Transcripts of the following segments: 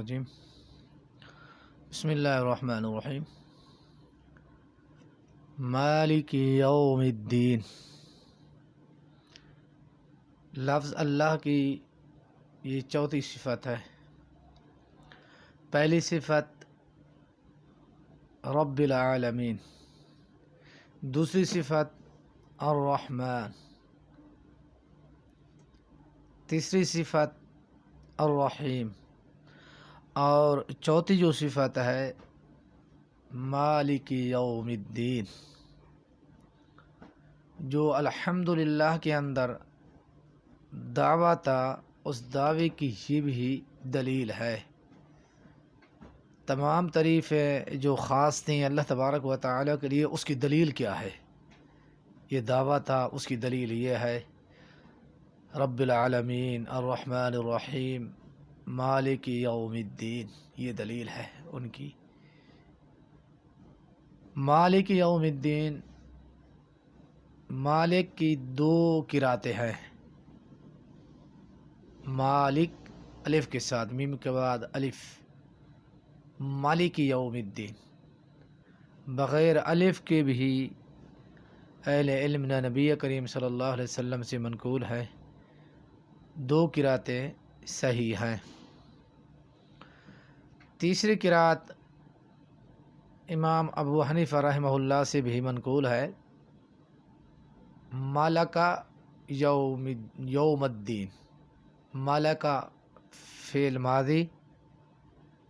الرجیم بسم اللہ الرحمن الرحیم مالک یوم الدین۔ لفظ اللہ کی یہ چوتھی صفت ہے۔ پہلی صفت رب العالمین، دوسری صفت الرحمن، تیسری صفت الرحیم، اور چوتھی جو صفت ہے مالک یوم الدین، جو الحمدللہ کے اندر دعویٰ تھا، اس دعوے کی یہ بھی دلیل ہے۔ تمام تعریفیں جو خاص تھیں اللہ تبارک و تعالیٰ کے لیے، اس کی دلیل کیا ہے؟ یہ دعویٰ تھا، اس کی دلیل یہ ہے رب العالمین الرحمن الرحیم مالک یوم الدین، یہ دلیل ہے ان کی۔ مالک یوم الدین، مالک کی دو قراتیں ہیں۔ مالک الف کے ساتھ، میم کے بعد الف، مالک یوم الدین۔ بغیر الف کے بھی اہل علم نے نبی کریم صلی اللہ علیہ وسلم سے منقول ہے، دو قراتیں صحیح ہیں۔ تیسری قرات امام ابو حنیفہ رحمہ اللہ سے بھی منقول ہے، مالک یوم الدین، مالک فعل ماضی،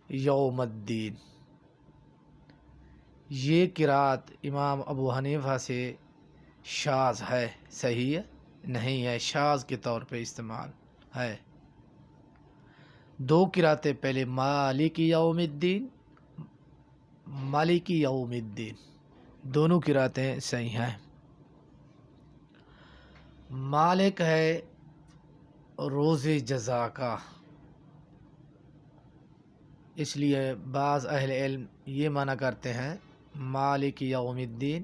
یوم الدین۔ یہ قرات امام ابو حنیفہ سے شاذ ہے، صحیح نہیں ہے، شاذ کے طور پہ استعمال ہے۔ دو قراتیں، پہلے مالک یوم الدین، مالک یوم الدین، دونوں قراتیں صحیح ہیں۔ مالک ہے روز جزا کا، اس لیے بعض اہل علم یہ معنی کرتے ہیں مالک یوم الدین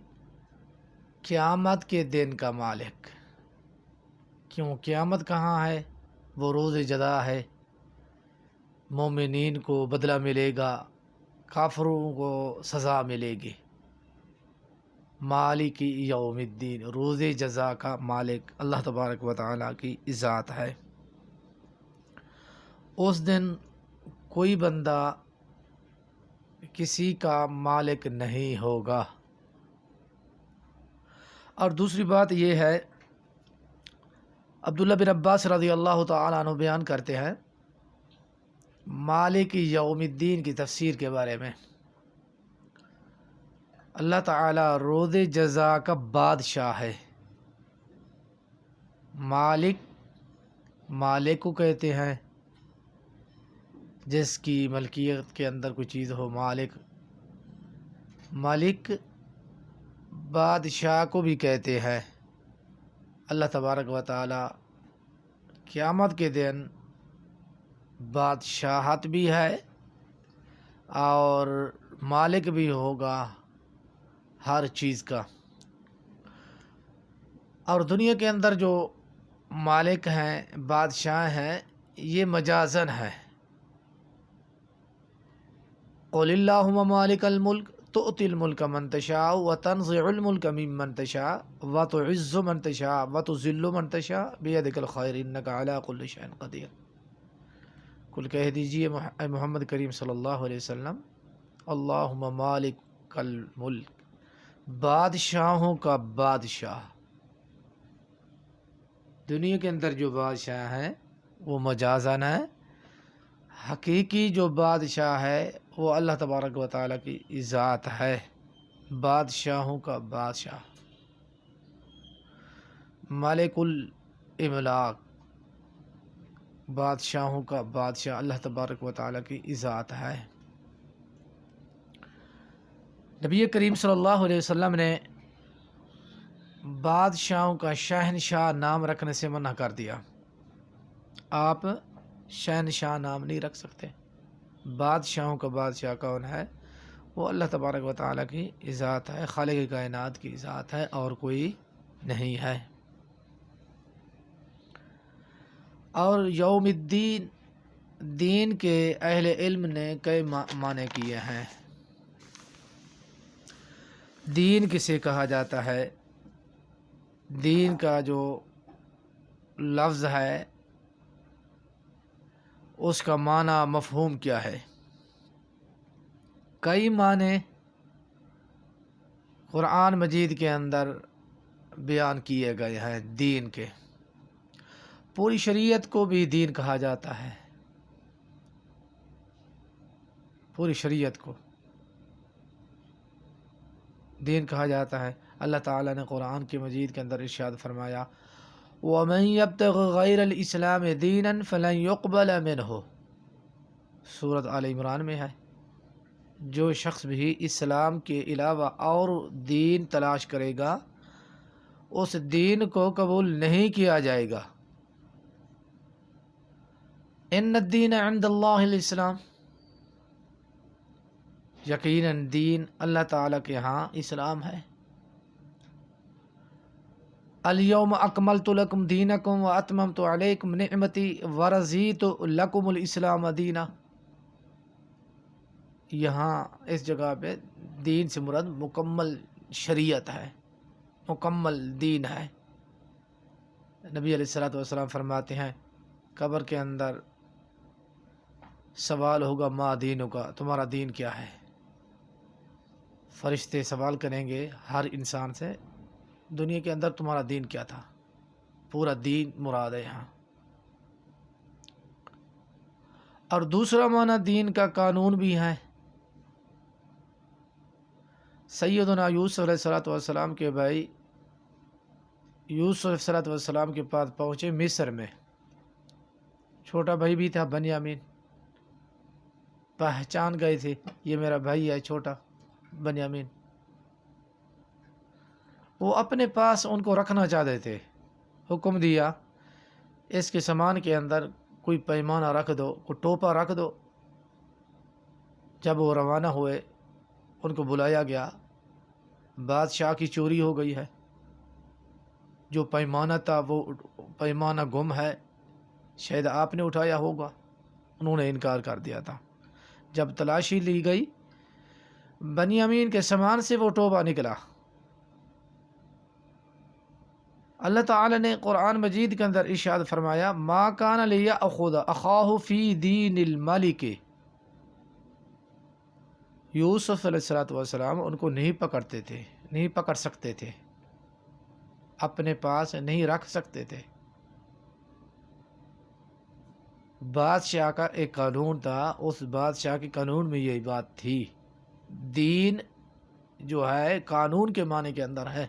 قیامت کے دن کا مالک۔ کیوں؟ قیامت کہاں ہے؟ وہ روز جزا ہے، مومنین کو بدلہ ملے گا، کافروں کو سزا ملے گی۔ مالک یوم الدین، روز جزا کا مالک اللہ تبارک و تعالیٰ کی ذات ہے۔ اس دن کوئی بندہ کسی کا مالک نہیں ہوگا۔ اور دوسری بات یہ ہے، عبداللہ بن عباس رضی اللہ تعالیٰ عنہ بیان کرتے ہیں مالک یوم الدین کی تفسیر کے بارے میں، اللہ تعالیٰ روز جزا کا بادشاہ ہے۔ مالک، مالک کو کہتے ہیں جس کی ملکیت کے اندر کوئی چیز ہو، مالک۔ مالک بادشاہ کو بھی کہتے ہیں۔ اللہ تبارک و تعالی قیامت کے دن بادشاہت بھی ہے اور مالک بھی ہوگا ہر چیز کا۔ اور دنیا کے اندر جو مالک ہیں، بادشاہ ہیں، یہ مجازن ہے۔ قل اللہم مالک الملک تؤتی الملک من تشاء وتنزع الملک ممن تشاء وتعز من تشاء وتذل من تشاء بیدک الخیر انک علی کل شیء قدیر۔ کل کہہ دیجئے اے محمد کریم صلی اللہ علیہ وسلم، اللہم مالک الملک، بادشاہوں کا بادشاہ۔ دنیا کے اندر جو بادشاہ ہیں وہ مجازن ہے، حقیقی جو بادشاہ ہے وہ اللہ تبارک و تعالیٰ کی ذات ہے، بادشاہوں کا بادشاہ، مالک الاملاک، بادشاہوں کا بادشاہ اللہ تبارک و تعالیٰ کی ذات ہے۔ نبی کریم صلی اللہ علیہ وسلم نے بادشاہوں کا شہنشاہ نام رکھنے سے منع کر دیا۔ آپ شہنشاہ نام نہیں رکھ سکتے۔ بادشاہوں کا بادشاہ کون ہے؟ وہ اللہ تبارک و تعالیٰ کی ذات ہے، خالق کائنات کی ذات ہے، اور کوئی نہیں ہے۔ اور یوم الدین دین کے اہل علم نے کئی معنی کیے ہیں۔ دین کسے کہا جاتا ہے؟ دین کا جو لفظ ہے اس کا معنی مفہوم کیا ہے؟ کئی معنی قرآن مجید کے اندر بیان کیے گئے ہیں دین کے۔ پوری شریعت کو بھی دین کہا جاتا ہے، پوری شریعت کو دین کہا جاتا ہے۔ اللہ تعالیٰ نے قرآن کے مجید کے اندر ارشاد فرمایا وَمَن يَبْتَغِ غَيْرَ الْإِسْلَامِ دِينًا فَلَن يُقْبَلَ مِنْهُ، سورۃ آل عمران میں ہے۔ جو شخص بھی اسلام کے علاوہ اور دین تلاش کرے گا اس دین کو قبول نہیں کیا جائے گا۔ ان الدین عند اللہ الاسلام، یقیناً دین اللہ تعالیٰ کے ہاں اسلام ہے۔ الیوم اکملت لکم دینکم واتممت علیکم نعمتی ورضیت لکم الاسلام دینا۔ یہاں اس جگہ پہ دین سے مراد مکمل شریعت ہے، مکمل دین ہے۔ نبی علیہ الصلوۃ والسلام فرماتے ہیں قبر کے اندر سوال ہوگا ما دینک، تمہارا دین کیا ہے؟ فرشتے سوال کریں گے ہر انسان سے دنیا کے اندر تمہارا دین کیا تھا؟ پورا دین مراد ہے یہاں۔ اور دوسرا معنی دین کا قانون بھی ہے۔ سیدنا یوسف علیہ الصلوۃ والسلام کے بھائی یوسف علیہ الصلوۃ والسلام کے پاس پہنچے مصر میں، چھوٹا بھائی بھی تھا بنیامین، پہچان گئے تھے یہ میرا بھائی ہے چھوٹا بنیامین۔ وہ اپنے پاس ان کو رکھنا چاہتے تھے، حکم دیا اس کے سامان کے اندر کوئی پیمانہ رکھ دو، کوئی ٹوپا رکھ دو۔ جب وہ روانہ ہوئے ان کو بلایا گیا، بادشاہ کی چوری ہو گئی ہے، جو پیمانہ تھا وہ پیمانہ گم ہے، شاید آپ نے اٹھایا ہوگا۔ انہوں نے انکار کر دیا تھا۔ جب تلاشی لی گئی بنیامین کے سامان سے وہ ٹوپا نکلا۔ اللہ تعالی نے قرآن مجید کے اندر ارشاد فرمایا ما کان لیأخذ اخاہ فی دین الملک، یوسف علیہ الصلوۃ والسلام ان کو نہیں پکڑتے تھے، نہیں پکڑ سکتے تھے، اپنے پاس نہیں رکھ سکتے تھے۔ بادشاہ کا ایک قانون تھا، اس بادشاہ کے قانون میں یہی بات تھی۔ دین جو ہے قانون کے معنی کے اندر ہے۔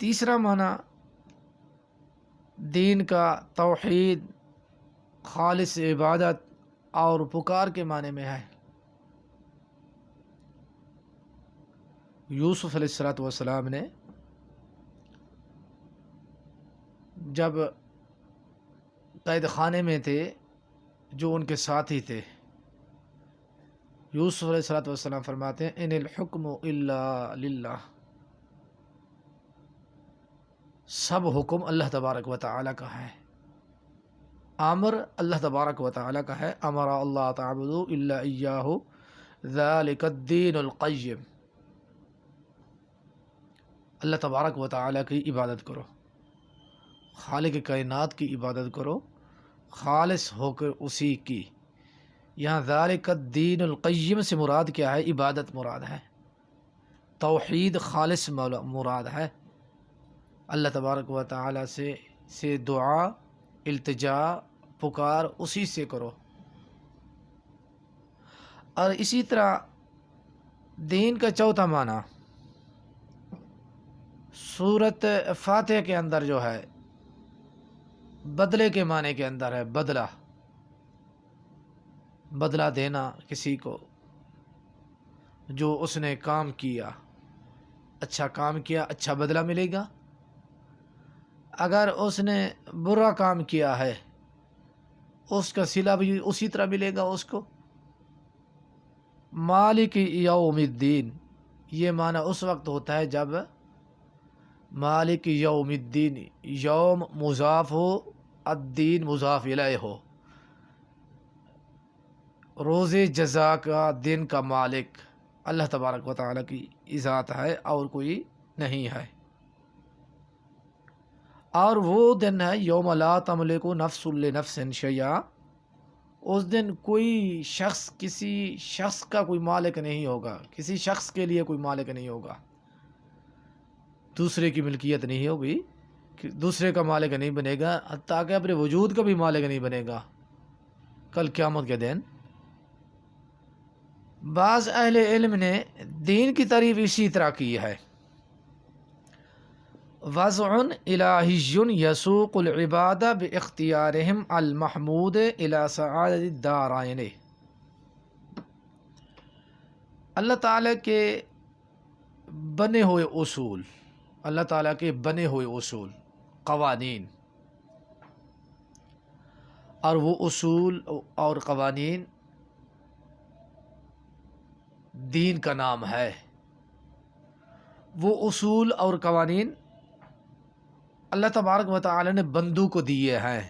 تیسرا معنی دین کا توحید، خالص عبادت اور پکار کے معنی میں ہے۔ یوسف علیہ الصلوۃ والسلام نے جب قید خانے میں تھے، جو ان کے ساتھی تھے، یوسف علیہ الصلوۃ والسلام فرماتے ہیں ان الحکم الا للہ، سب حکم اللہ تبارک و تعالی کا ہے، امر اللہ تبارک و تعالی کا ہے۔ امر اللہ تعبدوا الا ایاہ ذلک الدین القیم، اللہ تبارک و تعالی کی عبادت کرو، خالق کائنات کی عبادت کرو، خالص ہو کر اسی کی۔ یہاں ذالک الدین القیم سے مراد کیا ہے؟ عبادت مراد ہے، توحید خالص مراد ہے۔ اللہ تبارک و تعالی سے دعا، التجا، پکار اسی سے کرو۔ اور اسی طرح دین کا چوتھا معنی سورۃ فاتحہ کے اندر جو ہے بدلے کے معنی کے اندر ہے، بدلہ، بدلہ دینا کسی کو جو اس نے کام کیا، اچھا کام کیا اچھا بدلہ ملے گا، اگر اس نے برا کام کیا ہے اس کا صلہ بھی اسی طرح ملے گا اس کو۔ مالک یوم الدین، یہ معنی اس وقت ہوتا ہے جب مالک یوم الدین، یوم مضاف ہو الدین مضاف الیہ ہو، روز جزا کا دن کا مالک اللہ تبارک و تعالیٰ کی ذات ہے اور کوئی نہیں ہے۔ اور وہ دن ہے یوم لا تملک نفس لنفس شیئا، اس دن کوئی شخص کسی شخص کا کوئی مالک نہیں ہوگا، کسی شخص کے لیے کوئی مالک نہیں ہوگا، دوسرے کی ملکیت نہیں ہوگی، دوسرے کا مالک نہیں بنے گا، حتیٰ کہ اپنے وجود کا بھی مالک نہیں بنے گا کل قیامت کے دن۔ بعض اہل علم نے دین کی تعریف اسی طرح کی ہے، وضع الہی یسوق العباد باختیارہم المحمود الی سعادت الدارین، اللہ تعالیٰ کے بنے ہوئے اصول، اللہ تعالیٰ کے بنے ہوئے اصول، قوانین، اور وہ اصول اور قوانین دین کا نام ہے۔ وہ اصول اور قوانین اللہ تبارک و تعالی نے بندوں کو دیے ہیں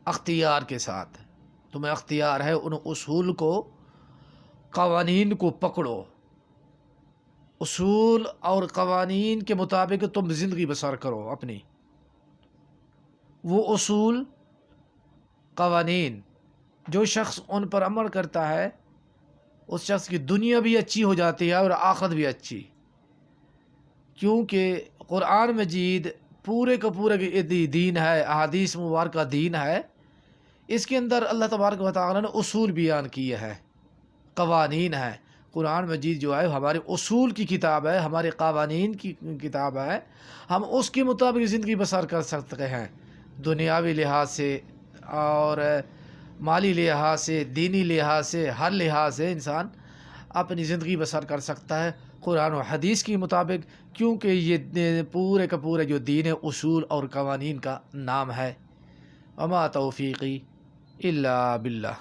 اختیار کے ساتھ، تمہیں اختیار ہے ان اصول کو، قوانین کو پکڑو، اصول اور قوانین کے مطابق تم زندگی بسر کرو اپنی۔ وہ اصول قوانین جو شخص ان پر عمل کرتا ہے اس شخص کی دنیا بھی اچھی ہو جاتی ہے اور آخرت بھی اچھی، کیونکہ قرآن مجید پورے کا پورے دین ہے، احادیث مبارکہ دین ہے، اس کے اندر اللہ تبارک و تعالی نے اصول بیان کیے ہیں، قوانین ہیں۔ قرآن مجید جو ہے ہمارے اصول کی کتاب ہے، ہمارے قوانین کی کتاب ہے، ہم اس کے مطابق زندگی بسر کر سکتے ہیں، دنیاوی لحاظ سے اور مالی لحاظ سے، دینی لحاظ سے، ہر لحاظ سے انسان اپنی زندگی بسر کر سکتا ہے قرآن و حدیث کے مطابق، کیونکہ یہ پورے کا پورے جو دین اصول اور قوانین کا نام ہے۔ وما توفیقی الا باللہ۔